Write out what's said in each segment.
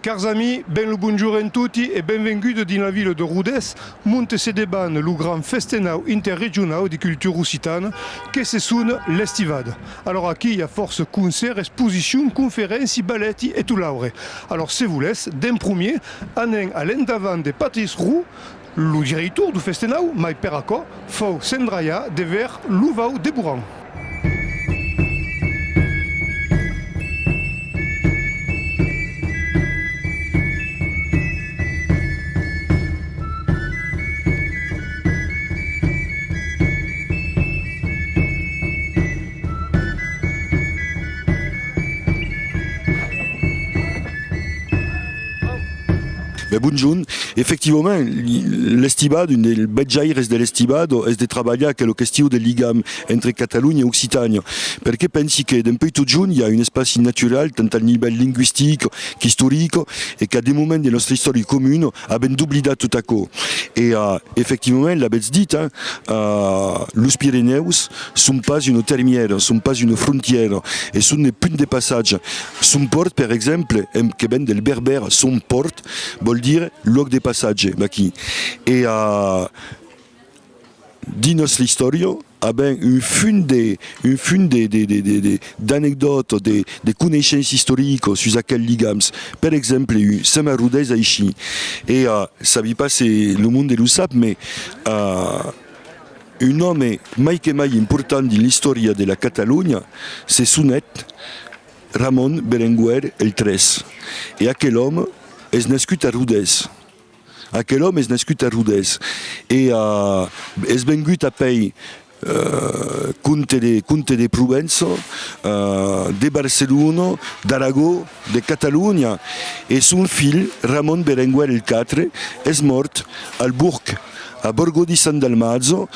Cari amici, ben lo buongiorno a tutti e benvenuti nella villa di Rodez, monte se deban lo gran festenau interregionale di cultura occitana che si suona l'Estivade. Alors qui il y a force concerts, expositions, conférences, balletti et tout laure. Alors si vous laisse, d'un premier, anen à l'endavant de Patrice Roux, lo directeur du festenau, mai per acco, fau sendraia de ver l'uvau de Bourran. Bonjour. Effectivement, l'Estibade, une des beggiaires de l'Estibade, è di travailler avec la question del ligam entre Catalunya e Occitania. Perché pensi che d'un peu tout jeune, il y a un espace naturel, tant à niveau linguistique qu'historique, et qu'à des moments de notre histoire commune, a ben doublida tout à coup. Et effectivement, l'avez dit, les Pyrénées sont pas une termière, sont pas une frontière, et sont des points de passage. Son port, par exemple, que ben del berbère, son port, vol dire luogo de passaggio, et di nostra storia abbiamo un fund d'anecdotes, de connaissances historiques sur quels ligams. Par exemple, Sama Rodez ici. Et ça ne veut pas c'est le monde le sait, mais un homme mai que mai important dans l'histoire de la Catalunya, c'est Sunet Ramon Berenguer el III. Et aquel homme est nascut a Rodez. Aquel homme est nascut a Rodez. Et est vengut a pei conte de Provença, de Barcelona, d'Aragó, de Catalunya. Et son fils, Ramon Berenguer el IV, est mort al Burg, a Borgo di San Dalmazzo,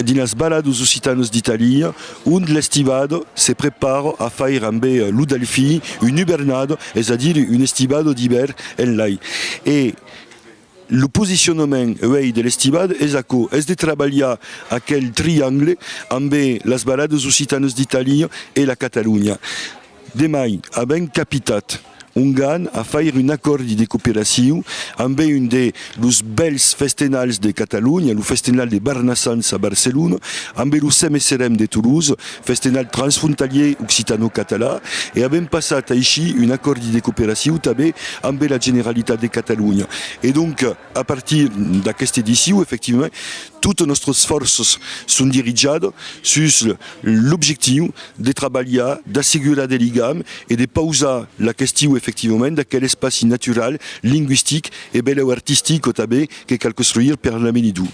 dinas balados occitanos d'Italia, où l'estivado se prépare à faire amb l'Udalfi, une hibernade, c'est-à-dire une estivado d'hiver en l'ai. Et le positionnement de l'estivade est de travailler à quel triangle amb les balades occitanos d'Italia et la Catalunya. Demai, avec capitat, un gan a faire un accord de coopération amb un des belles festenals de Catalunya, le festenal de Barnassans a Barcelona, amb le CMSRM de Toulouse, festenal transfrontalier occitano-català, et avem passat així un accord de coopération també amb la Generalitat de Catalunya. Et donc, à partir d'aquesta édition, effectivement, toutes nostres forces sont dirigées sur l'objectif de travailler, d'assurer des ligams et de pauser la question effectivement de quel espace naturel, linguistique et bello artistique que cal construire per l'avenidor.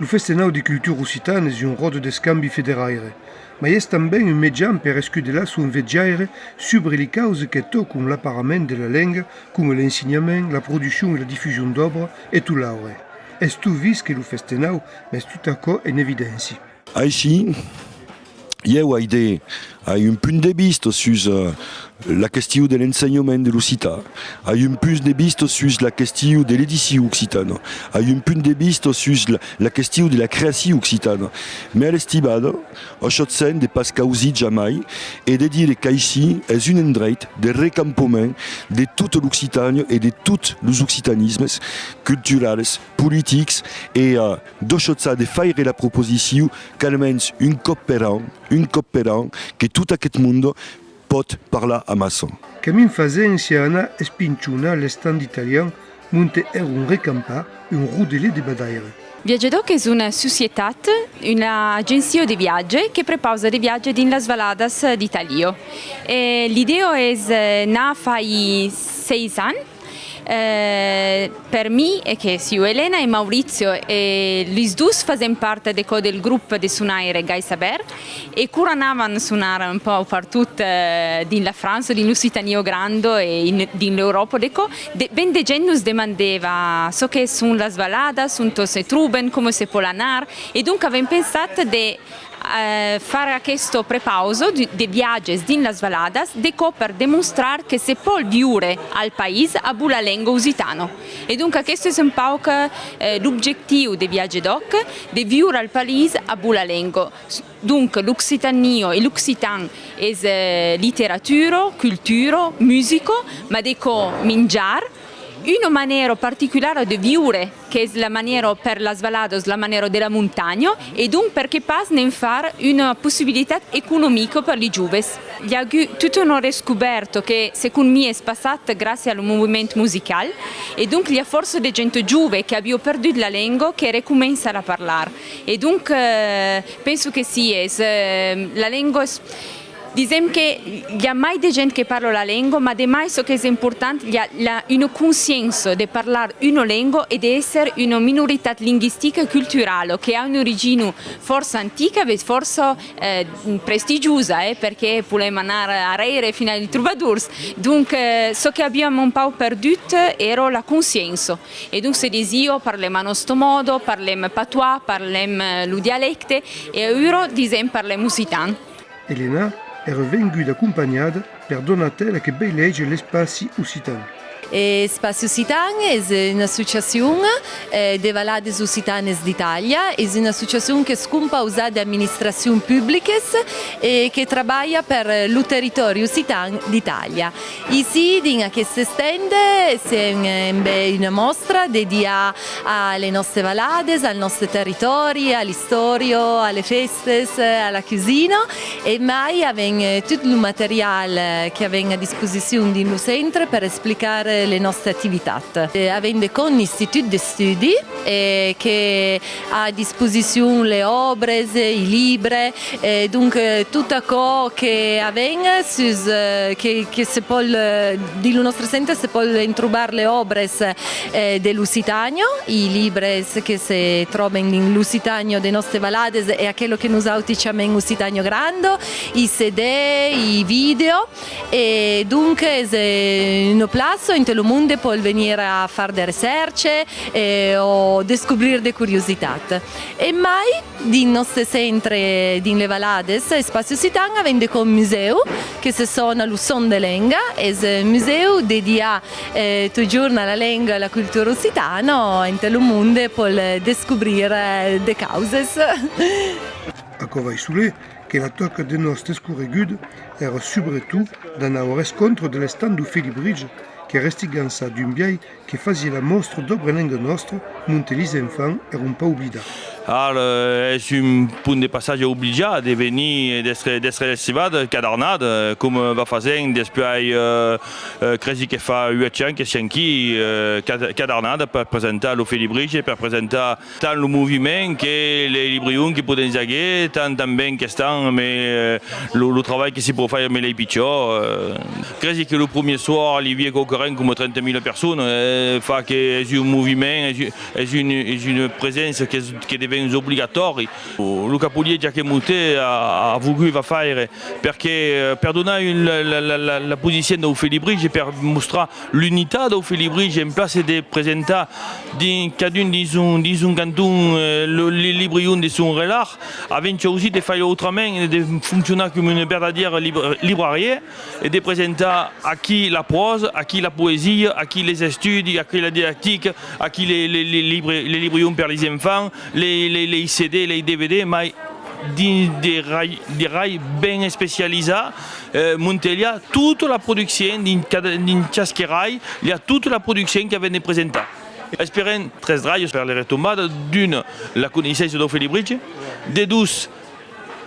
Il festenau di cultura occitana è un rodo de scambi federaire, ma è anche un mezzo per escudere su un veggiare sobre le cause che toccano l'apparamento della lingua, come l'insegnamento, la produzione e la diffusione d'opere e tutto l'altro. È tu visto che il festenau è tutto ciò in evidenza. Aici, io hai un punto di vista su la question de l'enseignement de l'Occità, hai un punto di vista su la question de l'édition occitane, hai un punto di vista su la question de la création occitane. Mais à l'Estibade, això sen de pas causi jamais et de dire qu'ici est un endroit de recampement de toute l'Occitanie et de tous les occitanismes culturels, politiques et d'això de faire la proposition qu'almenys un coopérant que tout aquest monde pot parlar a massa. Camin fazen siana espinciuna l'estand italien monte un recampar un rodelé de badaire. Viaggiadoc è una società, un'agenzia di viaggi che prepausa dei viaggi in las valadas d'Italia. L'idea è nata fa 6 anni. per me è che sì, Elena e Maurizio e Luis Dus fanno parte del gruppo di suonare Gai Saber e curanavano suonare un po' partout nella Francia, nell'Occitania grande e nell'Europa. Ben de gent nos demandava so che sono la svalada, sono se truben, come se può lanar e dunque abbiamo pensato di fare questo prepauso di viaggi in las Valadas per dimostrare che si può vivere al paese a la lingua usitano e dunque questo è un po' l'obiettivo dei viaggi doc di vivere al paese a la lingua. Dunque l'Occitanio e l'Occitan è letteratura, cultura, musica, ma dico mangiare. Una maniera particolare di vivere, che è la maniera per la Valadas, la maniera della montagna, e dunque perché passa a fare una possibilità economica per i giovani. Gli ha tutto hanno riscoperto che secondo me è passato grazie al movimento musicale e dunque gli ha forse di gente giovane che abbiamo perduto la lingua che ricomincia a parlare. E dunque penso che sì, la lingua... Diciamo che non c'è mai di gente che parla la lingua, ma di mai so che è importante una coscienza di parlare una lingua e di essere una minorità linguistica e culturale che ha un'origine forse antica e forse prestigiosa, perché possiamo andare a Reire fino ai troubadours. Dunque, so che abbiamo un po' perduto era la coscienza. E dunque se disio parliamo a nostro modo, parliamo patois, parliamo il dialetto e ora diciamo parliamo occitano. Elena era venuta accompagnata per Donatella che ben legge l'Espacio Occitan. Espacio Occitan è un'associazione de Valades Occitanes d'Italia, è un'associazione che scumpa usare le amministrazioni pubbliche e che lavora per il territorio Occitan d'Italia. Ici, in questa stende, c'è una mostra dedicata alle nostre Valades, al nostro territorio, alla storia, alle feste, alla cucina e mai abbiamo tutto il materiale che abbiamo a disposizione del centro per spiegare le nostre attività. Avendo con l'Istituto di Studi che ha a disposizione le opere, i libri, dunque tutto ciò che avviene che si può, nel nostro centro si può trovare le opere dell'Usitanio, i libri che si trovano nell'Usitanio delle nostre Valades e a quello che noi utilizziamo in Usitanio Grande, i CD, i video e dunque è un plazo in tutto il mondo può venire a fare delle ricerche o scoprire delle curiosità. E mai nel nostro centro di Valades, Espacio Occitan, avendo con un museo che si chiama Lusson de Lenga, è un museo dedicato tutto il giorno alla lingua e alla cultura occitana, in tutto il mondo può scoprire le cause. A Covai Soulé, che la tocca delle nostre scorregud era soprattutto da un riscontro dell'stand du Félibridge che restiganza d'un biai che faceva la mostra d'opere lingua nostra, monte les enfants era un po' oblidato. Alors, c'est un point de passage obligé de venir d'être l'estivade cadernade, comme va faire depuis Cresi che fa 8 anni che siamo qui cadernade per presentare lo Félibridge, per presentare tant le mouvement che les librions qui possono dire, tant também che stanno, mais le travail che si può fare med les picciò. Cresi che le premier soir, il vie concorrent come 30.000 persone, fa che è un movimento, è una presenza che deve obbligatori. Luca Pugliese che Muté ha voluto fare perché per dare la posizione del Félibridge per mostrare l'unità del Félibridge in place di presentare cadun di un canton le librion di son relâche avendo aussi di fare autrement di funzionare come una verdadeira libraria e di presentare a chi la prosa, a chi la poesia, a chi les studi, a chi la didactique, a chi les librions per les enfants, les CD, les DVD, mais des rails bien spécialisés. Montelia, toute la production d'un casque rail, il y a toute la production qui avait été présentée. Espérons 13 rails per les retombées, d'une, la connaissance de Félibridge, de deux,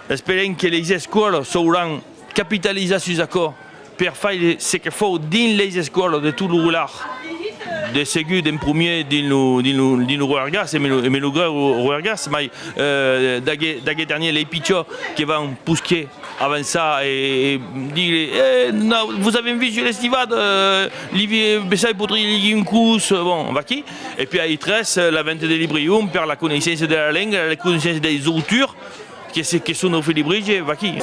espérons que les écoles sauront capitaliser sur ce accord pour faire ce qu'il faut dans les écoles de tout le roulard de seguir d'un premier din lo Ruergas, mais le gars Ruergas, mais d'aguet dernier les pitchers qui vont pousser avant ça et dire vous avez vu sur l'estivade, Olivier Bessay pourrait lier une course, bon, on va qui? Et puis à I13, la vente de Librium per la connaissance de la langue, la connaissance des auteurs qui sont au Felibrige, va qui?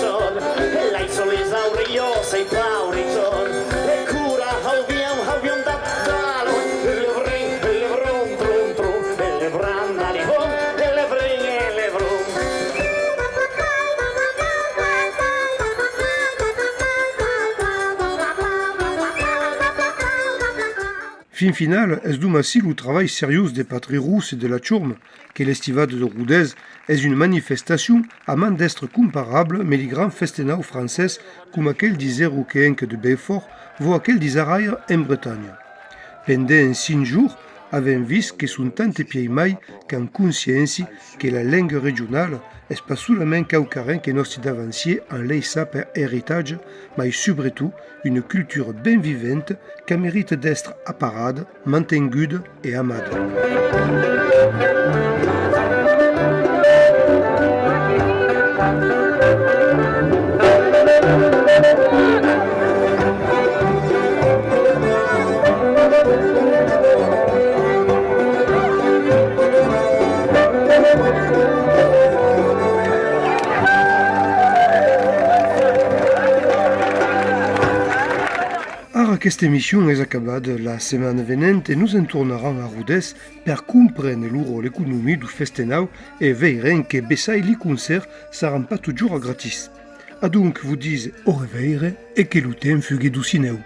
Fin final, es domasil le travail sérieux des patries rousses et de la Tchourme, que l'estivade de Rodez est une manifestation à man d'être comparable mais les grands festenaux français comme aquel disait Rouquenque de Belfort, voire aquel d'Isaraïr en Bretagne. Pendant 5 jours, avem vist que sont tant pieds mai qu'en conscience que la langue régionale est pas seulement caucarin que nostri d'avancier en leissa per héritage, mais surtout une culture bien vivante qui mérite d'être à parade, mantengude et amade. Aquesta émission est acabada la semaine venante et nous en tournerons à Rodez pour comprendre le rôle économique du festenau et veillerons que Bessay les concerts ne seront pas toujours gratis. A donc vous dis au revoir et que le temps fugue du cinéma.